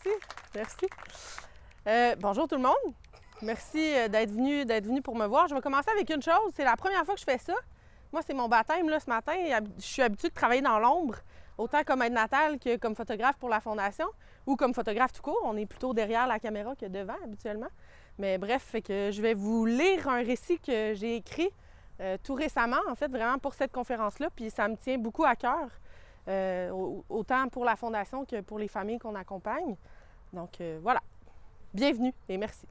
merci, merci. Bonjour tout le monde. Merci d'être venu pour me voir. Je vais commencer avec une chose. C'est la première fois que je fais ça. Moi, c'est mon baptême là, ce matin. Je suis habituée de travailler dans l'ombre, autant comme aide natale que comme photographe pour la Fondation ou comme photographe tout court. On est plutôt derrière la caméra que devant habituellement. Mais bref, fait que je vais vous lire un récit que j'ai écrit tout récemment, en fait, vraiment pour cette conférence-là. Puis ça me tient beaucoup à cœur, autant pour la Fondation que pour les familles qu'on accompagne. Donc voilà. Bienvenue et merci.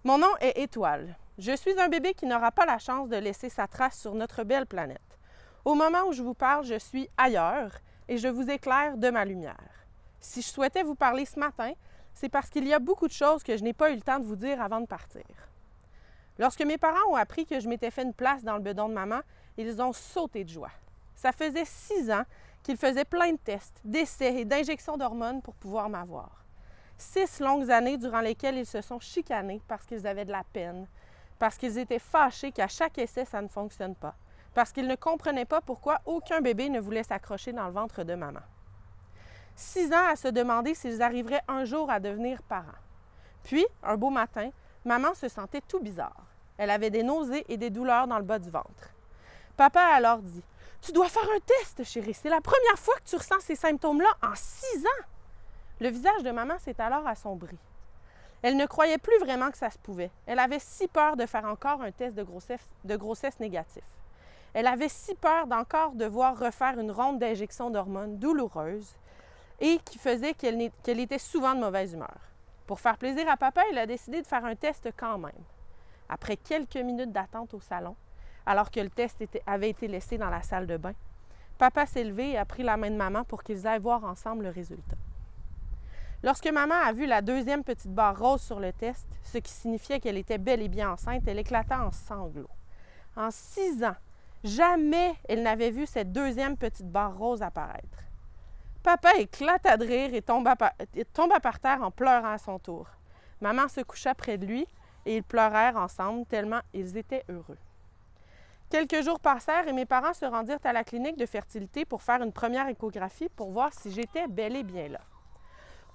Mon nom est Étoile. Je suis un bébé qui n'aura pas la chance de laisser sa trace sur notre belle planète. Au moment où je vous parle, je suis ailleurs et je vous éclaire de ma lumière. Si je souhaitais vous parler ce matin, c'est parce qu'il y a beaucoup de choses que je n'ai pas eu le temps de vous dire avant de partir. Lorsque mes parents ont appris que je m'étais fait une place dans le bedon de maman, ils ont sauté de joie. Ça faisait 6 ans qu'ils faisaient plein de tests, d'essais et d'injections d'hormones pour pouvoir m'avoir. 6 longues années durant lesquelles ils se sont chicanés parce qu'ils avaient de la peine, parce qu'ils étaient fâchés qu'à chaque essai, ça ne fonctionne pas, parce qu'ils ne comprenaient pas pourquoi aucun bébé ne voulait s'accrocher dans le ventre de maman. 6 ans à se demander s'ils arriveraient un jour à devenir parents. Puis, un beau matin, maman se sentait tout bizarre. Elle avait des nausées et des douleurs dans le bas du ventre. Papa a alors dit « Tu dois faire un test, chérie, c'est la première fois que tu ressens ces symptômes-là en 6 ans! » Le visage de maman s'est alors assombri. Elle ne croyait plus vraiment que ça se pouvait. Elle avait si peur de faire encore un test de grossesse négatif. Elle avait si peur d'encore devoir refaire une ronde d'injections d'hormones douloureuses et qui faisait qu'elle était souvent de mauvaise humeur. Pour faire plaisir à papa, elle a décidé de faire un test quand même. Après quelques minutes d'attente au salon, alors que le test avait été laissé dans la salle de bain, papa s'est levé et a pris la main de maman pour qu'ils aillent voir ensemble le résultat. Lorsque maman a vu la deuxième petite barre rose sur le test, ce qui signifiait qu'elle était bel et bien enceinte, elle éclata en sanglots. En 6 ans, jamais elle n'avait vu cette deuxième petite barre rose apparaître. Papa éclata de rire et tomba par terre en pleurant à son tour. Maman se coucha près de lui et ils pleurèrent ensemble tellement ils étaient heureux. Quelques jours passèrent et mes parents se rendirent à la clinique de fertilité pour faire une première échographie pour voir si j'étais bel et bien là.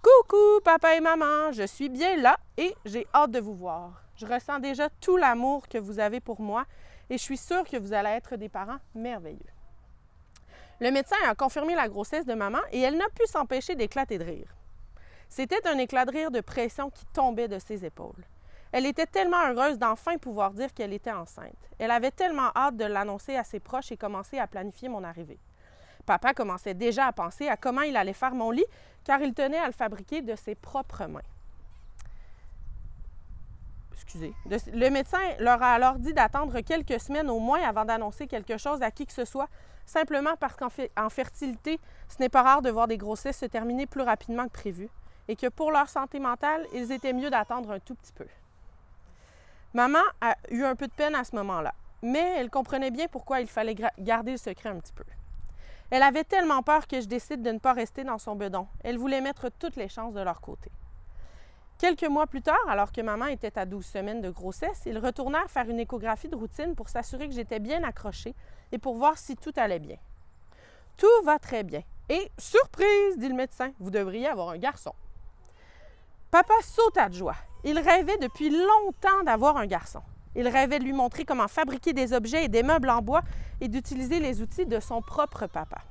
Coucou, papa et maman, je suis bien là et j'ai hâte de vous voir. Je ressens déjà tout l'amour que vous avez pour moi et je suis sûre que vous allez être des parents merveilleux. Le médecin a confirmé la grossesse de maman et elle n'a pu s'empêcher d'éclater de rire. C'était un éclat de rire de pression qui tombait de ses épaules. Elle était tellement heureuse d'enfin pouvoir dire qu'elle était enceinte. Elle avait tellement hâte de l'annoncer à ses proches et commencer à planifier mon arrivée. Papa commençait déjà à penser à comment il allait faire mon lit, car il tenait à le fabriquer de ses propres mains. Le médecin leur a alors dit d'attendre quelques semaines au moins avant d'annoncer quelque chose à qui que ce soit, simplement parce qu'en fertilité, ce n'est pas rare de voir des grossesses se terminer plus rapidement que prévu, et que pour leur santé mentale, il était mieux d'attendre un tout petit peu. Maman a eu un peu de peine à ce moment-là, mais elle comprenait bien pourquoi il fallait garder le secret un petit peu. Elle avait tellement peur que je décide de ne pas rester dans son bedon. Elle voulait mettre toutes les chances de leur côté. Quelques mois plus tard, alors que maman était à 12 semaines de grossesse, ils retournèrent faire une échographie de routine pour s'assurer que j'étais bien accrochée et pour voir si tout allait bien. Tout va très bien. Et surprise, dit le médecin, vous devriez avoir un garçon. Papa sauta de joie. Il rêvait depuis longtemps d'avoir un garçon. Il rêvait de lui montrer comment fabriquer des objets et des meubles en bois et d'utiliser les outils de son propre papa.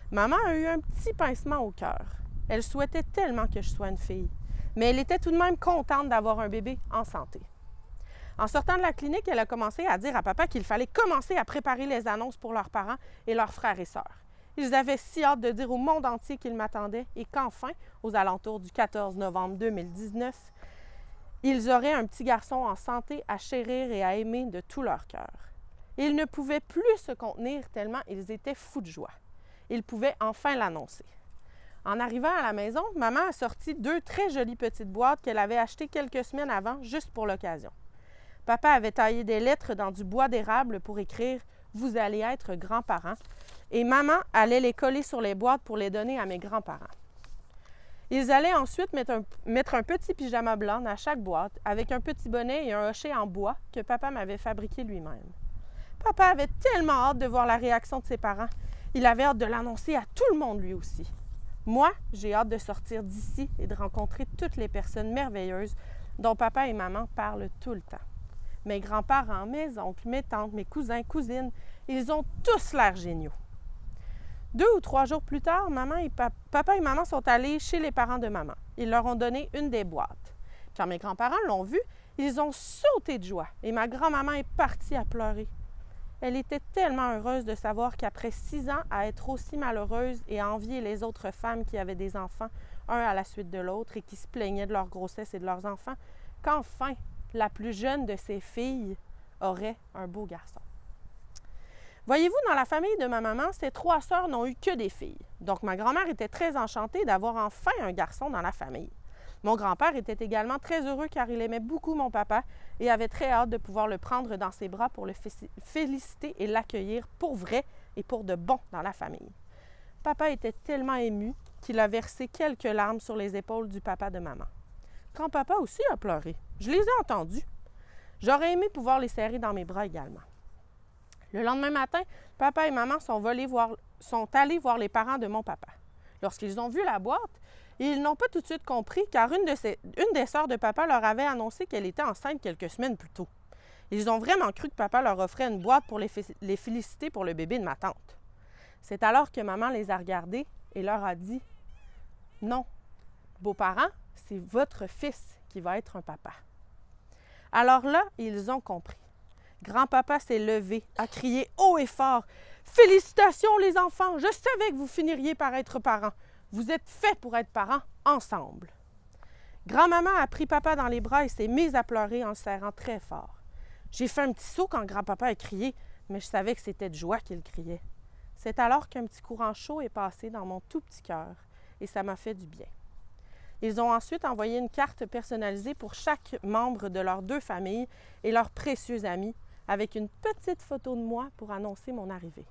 Maman a eu un petit pincement au cœur. Elle souhaitait tellement que je sois une fille, mais elle était tout de même contente d'avoir un bébé en santé. En sortant de la clinique, elle a commencé à dire à papa qu'il fallait commencer à préparer les annonces pour leurs parents et leurs frères et sœurs. Ils avaient si hâte de dire au monde entier qu'ils m'attendaient et qu'enfin, aux alentours du 14 novembre 2019, ils auraient un petit garçon en santé à chérir et à aimer de tout leur cœur. Ils ne pouvaient plus se contenir tellement ils étaient fous de joie. Ils pouvaient enfin l'annoncer. En arrivant à la maison, maman a sorti 2 très jolies petites boîtes qu'elle avait achetées quelques semaines avant, juste pour l'occasion. Papa avait taillé des lettres dans du bois d'érable pour écrire « Vous allez être grands-parents » et maman allait les coller sur les boîtes pour les donner à mes grands-parents. Ils allaient ensuite mettre un petit pyjama blanc dans chaque boîte avec un petit bonnet et un hochet en bois que papa m'avait fabriqué lui-même. Papa avait tellement hâte de voir la réaction de ses parents. Il avait hâte de l'annoncer à tout le monde lui aussi. Moi, j'ai hâte de sortir d'ici et de rencontrer toutes les personnes merveilleuses dont papa et maman parlent tout le temps. Mes grands-parents, mes oncles, mes tantes, mes cousins, cousines, ils ont tous l'air géniaux. 2 ou 3 jours plus tard, papa et maman sont allés chez les parents de maman. Ils leur ont donné une des boîtes. Quand mes grands-parents l'ont vue, ils ont sauté de joie et ma grand-maman est partie à pleurer. Elle était tellement heureuse de savoir qu'après 6 ans à être aussi malheureuse et à envier les autres femmes qui avaient des enfants, un à la suite de l'autre, et qui se plaignaient de leur grossesse et de leurs enfants, qu'enfin, la plus jeune de ses filles aurait un beau garçon. Voyez-vous, dans la famille de ma maman, ses 3 sœurs n'ont eu que des filles. Donc, ma grand-mère était très enchantée d'avoir enfin un garçon dans la famille. Mon grand-père était également très heureux car il aimait beaucoup mon papa et avait très hâte de pouvoir le prendre dans ses bras pour le féliciter et l'accueillir pour vrai et pour de bon dans la famille. Papa était tellement ému qu'il a versé quelques larmes sur les épaules du papa de maman. Grand-papa aussi a pleuré. Je les ai entendus. J'aurais aimé pouvoir les serrer dans mes bras également. Le lendemain matin, papa et maman sont allés voir les parents de mon papa. Lorsqu'ils ont vu la boîte, ils n'ont pas tout de suite compris car une des sœurs de papa leur avait annoncé qu'elle était enceinte quelques semaines plus tôt. Ils ont vraiment cru que papa leur offrait une boîte pour les féliciter pour le bébé de ma tante. C'est alors que maman les a regardés et leur a dit « Non, beaux-parents, c'est votre fils qui va être un papa. » Alors là, ils ont compris. Grand-papa s'est levé, a crié haut et fort « Félicitations les enfants, je savais que vous finiriez par être parents. Vous êtes faits pour être parents ensemble. » Grand-maman a pris papa dans les bras et s'est mise à pleurer en le serrant très fort. J'ai fait un petit saut quand grand-papa a crié, mais je savais que c'était de joie qu'il criait. C'est alors qu'un petit courant chaud est passé dans mon tout petit cœur et ça m'a fait du bien. Ils ont ensuite envoyé une carte personnalisée pour chaque membre de leurs 2 familles et leurs précieux amis, avec une petite photo de moi pour annoncer mon arrivée.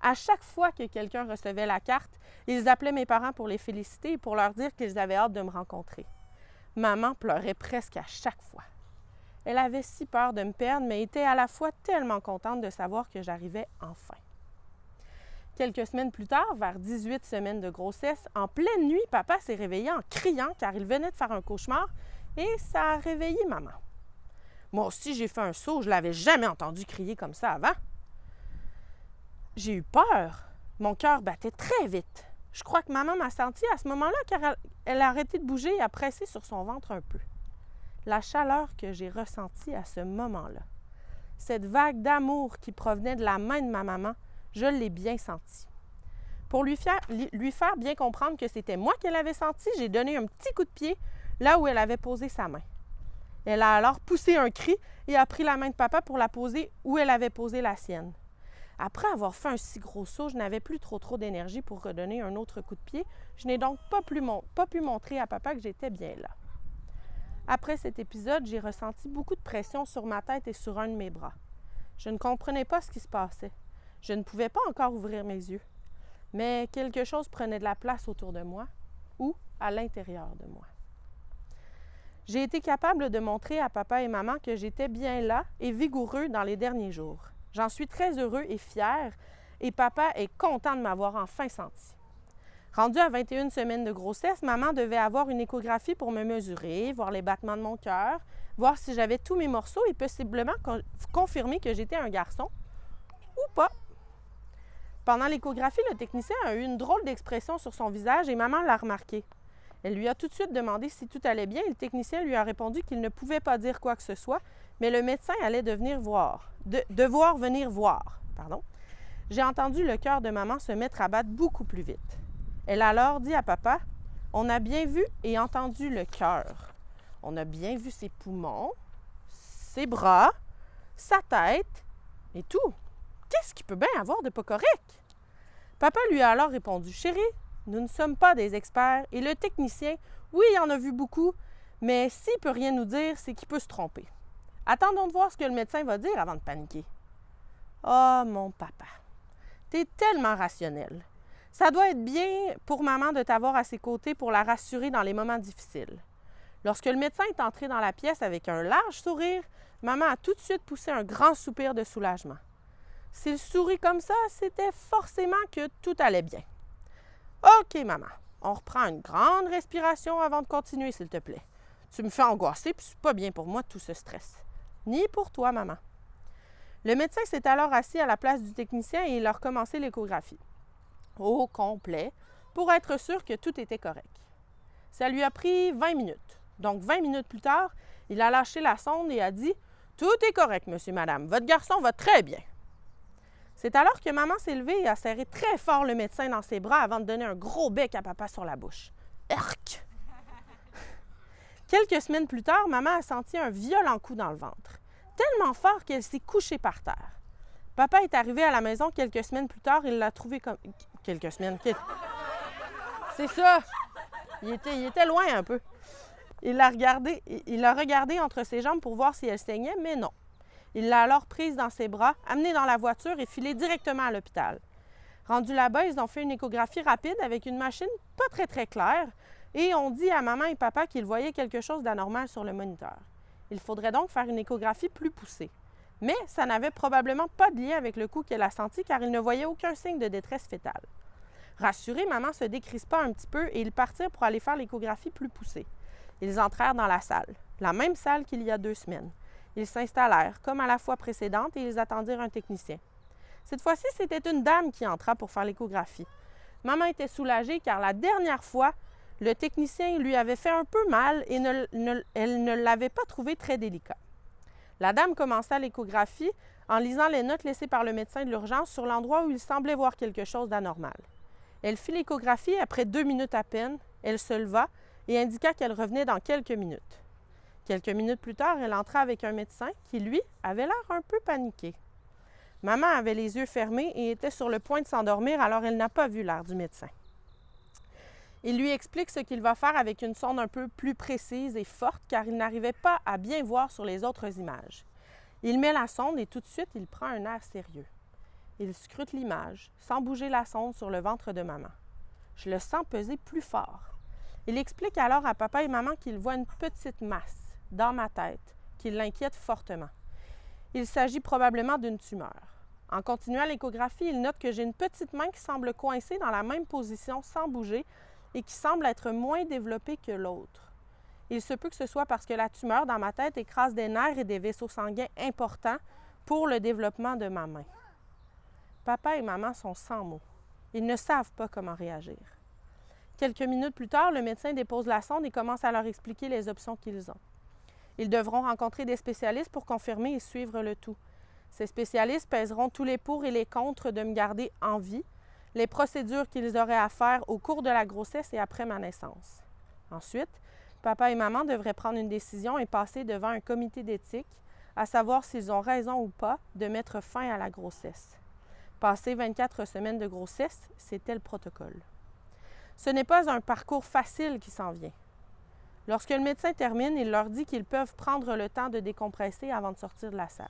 À chaque fois que quelqu'un recevait la carte, ils appelaient mes parents pour les féliciter et pour leur dire qu'ils avaient hâte de me rencontrer. Maman pleurait presque à chaque fois. Elle avait si peur de me perdre, mais était à la fois tellement contente de savoir que j'arrivais enfin. Quelques semaines plus tard, vers 18 semaines de grossesse, en pleine nuit, papa s'est réveillé en criant car il venait de faire un cauchemar et ça a réveillé maman. Moi aussi, j'ai fait un saut, je ne l'avais jamais entendu crier comme ça avant. J'ai eu peur. Mon cœur battait très vite. Je crois que maman m'a senti à ce moment-là car elle a arrêté de bouger et a pressé sur son ventre un peu. La chaleur que j'ai ressentie à ce moment-là, cette vague d'amour qui provenait de la main de ma maman, je l'ai bien sentie. Pour lui faire bien comprendre que c'était moi qu'elle avait senti, j'ai donné un petit coup de pied là où elle avait posé sa main. Elle a alors poussé un cri et a pris la main de papa pour la poser où elle avait posé la sienne. Après avoir fait un si gros saut, je n'avais plus trop d'énergie pour redonner un autre coup de pied. Je n'ai donc pas pu montrer à papa que j'étais bien là. Après cet épisode, j'ai ressenti beaucoup de pression sur ma tête et sur un de mes bras. Je ne comprenais pas ce qui se passait. Je ne pouvais pas encore ouvrir mes yeux. Mais quelque chose prenait de la place autour de moi ou à l'intérieur de moi. J'ai été capable de montrer à papa et maman que j'étais bien là et vigoureux dans les derniers jours. J'en suis très heureux et fier et papa est content de m'avoir enfin senti. Rendu à 21 semaines de grossesse, maman devait avoir une échographie pour me mesurer, voir les battements de mon cœur, voir si j'avais tous mes morceaux et possiblement confirmer que j'étais un garçon ou pas. Pendant l'échographie, le technicien a eu une drôle d'expression sur son visage et maman l'a remarqué. Elle lui a tout de suite demandé si tout allait bien et le technicien lui a répondu qu'il ne pouvait pas dire quoi que ce soit, mais le médecin allait devoir venir voir. J'ai entendu le cœur de maman se mettre à battre beaucoup plus vite. Elle a alors dit à papa « On a bien vu et entendu le cœur. On a bien vu ses poumons, ses bras, sa tête et tout. Qu'est-ce qu'il peut bien avoir de pas correct? » Papa lui a alors répondu « Chérie, nous ne sommes pas des experts et le technicien, oui, il en a vu beaucoup, mais s'il ne peut rien nous dire, c'est qu'il peut se tromper. Attendons de voir ce que le médecin va dire avant de paniquer. » Oh, mon papa, t'es tellement rationnel. Ça doit être bien pour maman de t'avoir à ses côtés pour la rassurer dans les moments difficiles. Lorsque le médecin est entré dans la pièce avec un large sourire, maman a tout de suite poussé un grand soupir de soulagement. S'il sourit comme ça, c'était forcément que tout allait bien. OK, maman, on reprend une grande respiration avant de continuer, s'il te plaît. Tu me fais angoisser, puis c'est pas bien pour moi tout ce stress. Ni pour toi, maman. Le médecin s'est alors assis à la place du technicien et il a recommencé l'échographie. Au complet, pour être sûr que tout était correct. Ça lui a pris 20 minutes. Donc, 20 minutes plus tard, il a lâché la sonde et a dit « Tout est correct, monsieur, madame. Votre garçon va très bien. » C'est alors que maman s'est levée et a serré très fort le médecin dans ses bras avant de donner un gros bec à papa sur la bouche. Urk! Quelques semaines plus tard, maman a senti un violent coup dans le ventre, tellement fort qu'elle s'est couchée par terre. Papa est arrivé à la maison quelques semaines plus tard, il l'a trouvé comme... Quelques semaines... C'est ça! Il était loin un peu. Il l'a regardé entre ses jambes pour voir si elle saignait, mais non. Il l'a alors prise dans ses bras, amenée dans la voiture et filée directement à l'hôpital. Rendu là-bas, ils ont fait une échographie rapide avec une machine pas très claire et ont dit à maman et papa qu'ils voyaient quelque chose d'anormal sur le moniteur. Il faudrait donc faire une échographie plus poussée. Mais ça n'avait probablement pas de lien avec le coup qu'elle a senti car il ne voyait aucun signe de détresse fétale. Rassurée, maman se décrispa un petit peu et ils partirent pour aller faire l'échographie plus poussée. Ils entrèrent dans la salle, la même salle qu'il y a 2 semaines. Ils s'installèrent, comme à la fois précédente, et ils attendirent un technicien. Cette fois-ci, c'était une dame qui entra pour faire l'échographie. Maman était soulagée car la dernière fois, le technicien lui avait fait un peu mal et elle ne l'avait pas trouvé très délicat. La dame commença l'échographie en lisant les notes laissées par le médecin de l'urgence sur l'endroit où il semblait voir quelque chose d'anormal. Elle fit l'échographie après 2 minutes à peine. Elle se leva et indiqua qu'elle revenait dans quelques minutes. Quelques minutes plus tard, elle entra avec un médecin qui, lui, avait l'air un peu paniqué. Maman avait les yeux fermés et était sur le point de s'endormir, alors elle n'a pas vu l'air du médecin. Il lui explique ce qu'il va faire avec une sonde un peu plus précise et forte, car il n'arrivait pas à bien voir sur les autres images. Il met la sonde et tout de suite, il prend un air sérieux. Il scrute l'image, sans bouger la sonde sur le ventre de maman. Je le sens peser plus fort. Il explique alors à papa et maman qu'il voit une petite masse dans ma tête qui l'inquiète fortement. Il s'agit probablement d'une tumeur. En continuant l'échographie, il note que j'ai une petite main qui semble coincée dans la même position sans bouger et qui semble être moins développée que l'autre. Il se peut que ce soit parce que la tumeur dans ma tête écrase des nerfs et des vaisseaux sanguins importants pour le développement de ma main. Papa et maman sont sans mots. Ils ne savent pas comment réagir. Quelques minutes plus tard, le médecin dépose la sonde et commence à leur expliquer les options qu'ils ont. Ils devront rencontrer des spécialistes pour confirmer et suivre le tout. Ces spécialistes pèseront tous les pour et les contre de me garder en vie, les procédures qu'ils auraient à faire au cours de la grossesse et après ma naissance. Ensuite, papa et maman devraient prendre une décision et passer devant un comité d'éthique, à savoir s'ils ont raison ou pas de mettre fin à la grossesse. Passer 24 semaines de grossesse, c'était le protocole. Ce n'est pas un parcours facile qui s'en vient. Lorsque le médecin termine, il leur dit qu'ils peuvent prendre le temps de décompresser avant de sortir de la salle.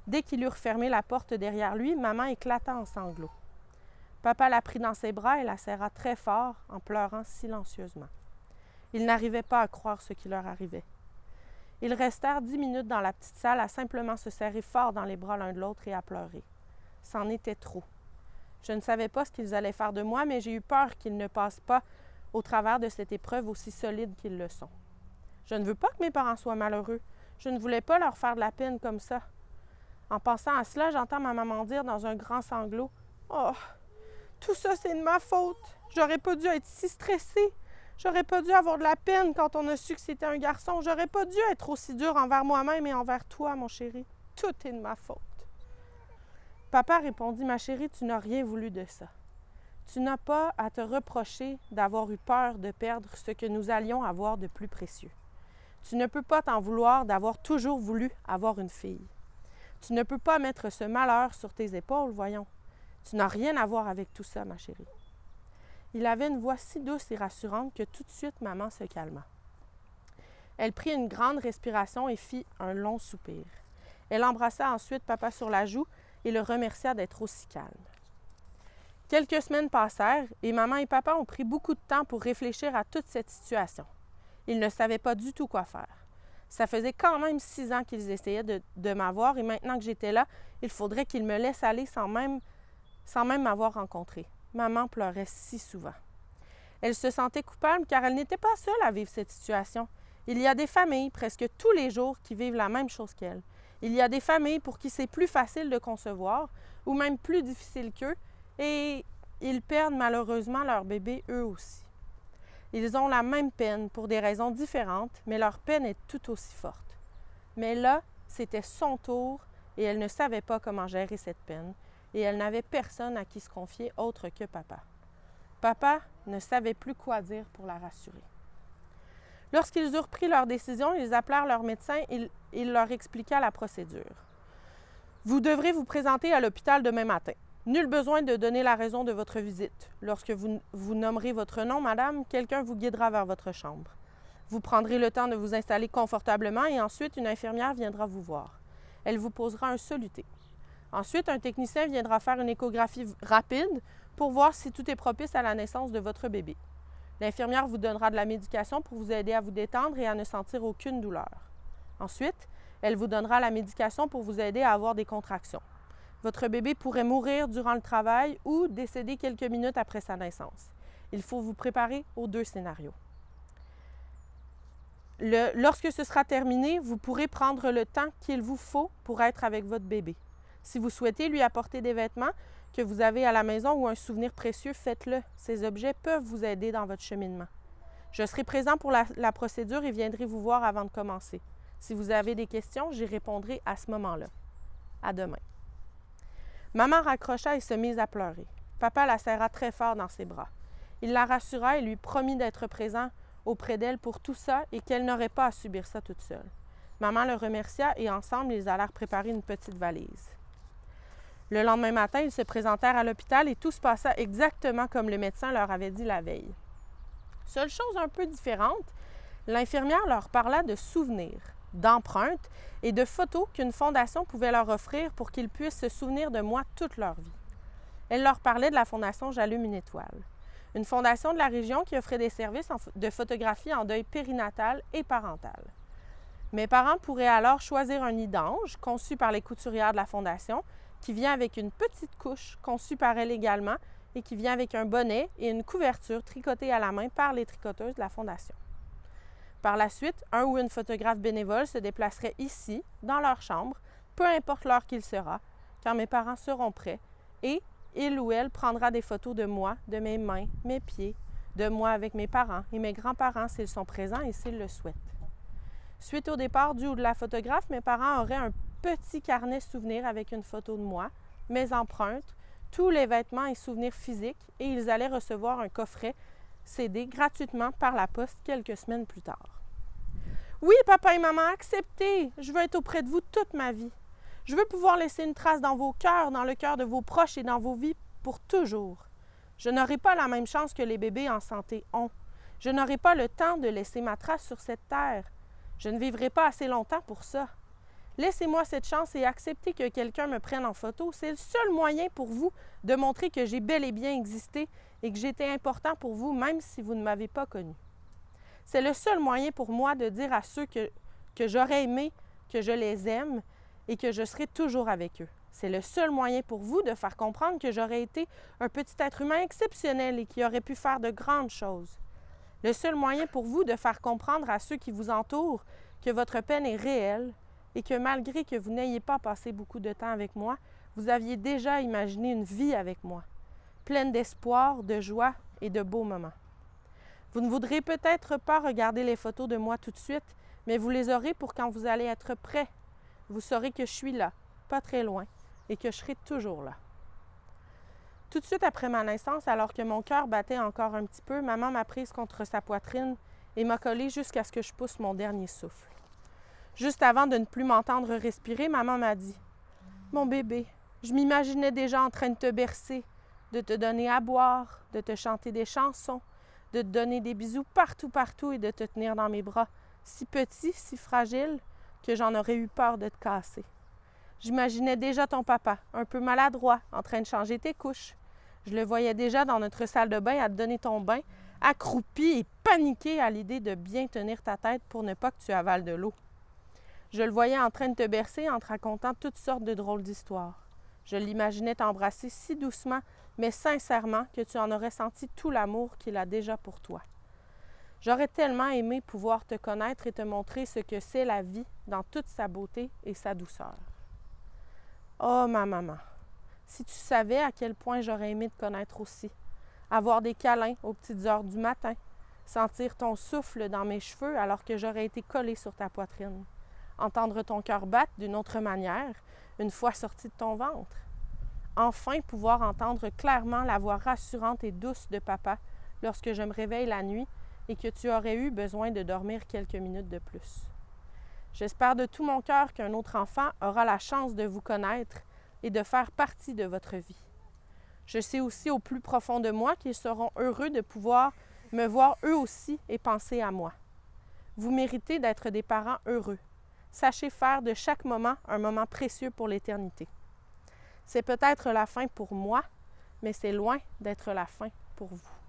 Dès qu'il eut refermé la porte derrière lui, maman éclata en sanglots. Papa la prit dans ses bras et la serra très fort en pleurant silencieusement. Ils n'arrivaient pas à croire ce qui leur arrivait. Ils restèrent 10 minutes dans la petite salle à simplement se serrer fort dans les bras l'un de l'autre et à pleurer. C'en était trop. Je ne savais pas ce qu'ils allaient faire de moi, mais j'ai eu peur qu'ils ne passent pas au travers de cette épreuve aussi solide qu'ils le sont. Je ne veux pas que mes parents soient malheureux. Je ne voulais pas leur faire de la peine comme ça. En pensant à cela, j'entends ma maman dire dans un grand sanglot « Oh, tout ça, c'est de ma faute. J'aurais pas dû être si stressée. J'aurais pas dû avoir de la peine quand on a su que c'était un garçon. J'aurais pas dû être aussi dure envers moi-même et envers toi, mon chéri. Tout est de ma faute. » Papa répondit « Ma chérie, tu n'as rien voulu de ça. Tu n'as pas à te reprocher d'avoir eu peur de perdre ce que nous allions avoir de plus précieux. Tu ne peux pas t'en vouloir d'avoir toujours voulu avoir une fille. Tu ne peux pas mettre ce malheur sur tes épaules, voyons. Tu n'as rien à voir avec tout ça, ma chérie. » Il avait une voix si douce et rassurante que tout de suite, maman se calma. Elle prit une grande respiration et fit un long soupir. Elle embrassa ensuite papa sur la joue et le remercia d'être aussi calme. Quelques semaines passèrent et maman et papa ont pris beaucoup de temps pour réfléchir à toute cette situation. Ils ne savaient pas du tout quoi faire. Ça faisait quand même 6 ans qu'ils essayaient de m'avoir et maintenant que j'étais là, il faudrait qu'ils me laissent aller sans même m'avoir rencontrée. maman pleurait si souvent. Elle se sentait coupable car elle n'était pas seule à vivre cette situation. Il y a des familles, presque tous les jours, qui vivent la même chose qu'elle. Il y a des familles pour qui c'est plus facile de concevoir, ou même plus difficile qu'eux, et ils perdent malheureusement leur bébé eux aussi. Ils ont la même peine pour des raisons différentes, mais leur peine est tout aussi forte. Mais là, c'était son tour et elle ne savait pas comment gérer cette peine, et elle n'avait personne à qui se confier autre que papa. Papa ne savait plus quoi dire pour la rassurer. Lorsqu'ils eurent pris leur décision, ils appelèrent leur médecin et il leur expliqua la procédure. « Vous devrez vous présenter à l'hôpital demain matin. Nul besoin de donner la raison de votre visite. Lorsque vous nommerez votre nom, madame, quelqu'un vous guidera vers votre chambre. Vous prendrez le temps de vous installer confortablement et ensuite une infirmière viendra vous voir. Elle vous posera un soluté. Ensuite, un technicien viendra faire une échographie rapide pour voir si tout est propice à la naissance de votre bébé. L'infirmière vous donnera de la médication pour vous aider à vous détendre et à ne sentir aucune douleur. Ensuite, elle vous donnera la médication pour vous aider à avoir des contractions. Votre bébé pourrait mourir durant le travail ou décéder quelques minutes après sa naissance. Il faut vous préparer aux deux scénarios. Lorsque ce sera terminé, vous pourrez prendre le temps qu'il vous faut pour être avec votre bébé. Si vous souhaitez lui apporter des vêtements que vous avez à la maison ou un souvenir précieux, faites-le. Ces objets peuvent vous aider dans votre cheminement. Je serai présent pour la procédure et viendrai vous voir avant de commencer. Si vous avez des questions, j'y répondrai à ce moment-là. À demain. Maman raccrocha et se mit à pleurer. Papa la serra très fort dans ses bras. Il la rassura et lui promit d'être présent auprès d'elle pour tout ça et qu'elle n'aurait pas à subir ça toute seule. Maman le remercia et ensemble, ils allèrent préparer une petite valise. Le lendemain matin, ils se présentèrent à l'hôpital et tout se passa exactement comme le médecin leur avait dit la veille. Seule chose un peu différente, l'infirmière leur parla de souvenirs, d'empreintes et de photos qu'une fondation pouvait leur offrir pour qu'ils puissent se souvenir de moi toute leur vie. Elle leur parlait de la fondation J'allume une étoile, une fondation de la région qui offrait des services de photographie en deuil périnatal et parental. Mes parents pourraient alors choisir un nid d'ange conçu par les couturières de la fondation qui vient avec une petite couche conçue par elle également et qui vient avec un bonnet et une couverture tricotée à la main par les tricoteuses de la fondation. Par la suite, un ou une photographe bénévole se déplacerait ici, dans leur chambre, peu importe l'heure qu'il sera, car mes parents seront prêts, et il ou elle prendra des photos de moi, de mes mains, mes pieds, de moi avec mes parents et mes grands-parents s'ils sont présents et s'ils le souhaitent. Suite au départ du ou de la photographe, mes parents auraient un petit carnet souvenir avec une photo de moi, mes empreintes, tous les vêtements et souvenirs physiques, et ils allaient recevoir un coffret CD gratuitement par la poste quelques semaines plus tard. Oui, papa et maman, acceptez! Je veux être auprès de vous toute ma vie. Je veux pouvoir laisser une trace dans vos cœurs, dans le cœur de vos proches et dans vos vies pour toujours. Je n'aurai pas la même chance que les bébés en santé ont. Je n'aurai pas le temps de laisser ma trace sur cette terre. Je ne vivrai pas assez longtemps pour ça. Laissez-moi cette chance et acceptez que quelqu'un me prenne en photo. C'est le seul moyen pour vous de montrer que j'ai bel et bien existé et que j'étais important pour vous, même si vous ne m'avez pas connu. C'est le seul moyen pour moi de dire à ceux que j'aurais aimé que je les aime et que je serai toujours avec eux. C'est le seul moyen pour vous de faire comprendre que j'aurais été un petit être humain exceptionnel et qui aurait pu faire de grandes choses. Le seul moyen pour vous de faire comprendre à ceux qui vous entourent que votre peine est réelle et que malgré que vous n'ayez pas passé beaucoup de temps avec moi, vous aviez déjà imaginé une vie avec moi, pleine d'espoir, de joie et de beaux moments. Vous ne voudrez peut-être pas regarder les photos de moi tout de suite, mais vous les aurez pour quand vous allez être prêt. Vous saurez que je suis là, pas très loin, et que je serai toujours là. Tout de suite après ma naissance, alors que mon cœur battait encore un petit peu, maman m'a prise contre sa poitrine et m'a collée jusqu'à ce que je pousse mon dernier souffle. Juste avant de ne plus m'entendre respirer, maman m'a dit « Mon bébé, je m'imaginais déjà en train de te bercer, de te donner à boire, de te chanter des chansons, de te donner des bisous partout et de te tenir dans mes bras, si petit, si fragile, que j'en aurais eu peur de te casser. J'imaginais déjà ton papa, un peu maladroit, en train de changer tes couches. Je le voyais déjà dans notre salle de bain à te donner ton bain, accroupi et paniqué à l'idée de bien tenir ta tête pour ne pas que tu avales de l'eau. Je le voyais en train de te bercer en te racontant toutes sortes de drôles d'histoires. Je l'imaginais t'embrasser si doucement, mais sincèrement que tu en aurais senti tout l'amour qu'il a déjà pour toi. J'aurais tellement aimé pouvoir te connaître et te montrer ce que c'est la vie dans toute sa beauté et sa douceur. Oh, ma maman, si tu savais à quel point j'aurais aimé te connaître aussi, avoir des câlins aux petites heures du matin, sentir ton souffle dans mes cheveux alors que j'aurais été collée sur ta poitrine, entendre ton cœur battre d'une autre manière une fois sorti de ton ventre. Enfin pouvoir entendre clairement la voix rassurante et douce de papa lorsque je me réveille la nuit et que tu aurais eu besoin de dormir quelques minutes de plus. J'espère de tout mon cœur qu'un autre enfant aura la chance de vous connaître et de faire partie de votre vie. Je sais aussi au plus profond de moi qu'ils seront heureux de pouvoir me voir eux aussi et penser à moi. Vous méritez d'être des parents heureux. Sachez faire de chaque moment un moment précieux pour l'éternité. C'est peut-être la fin pour moi, mais c'est loin d'être la fin pour vous.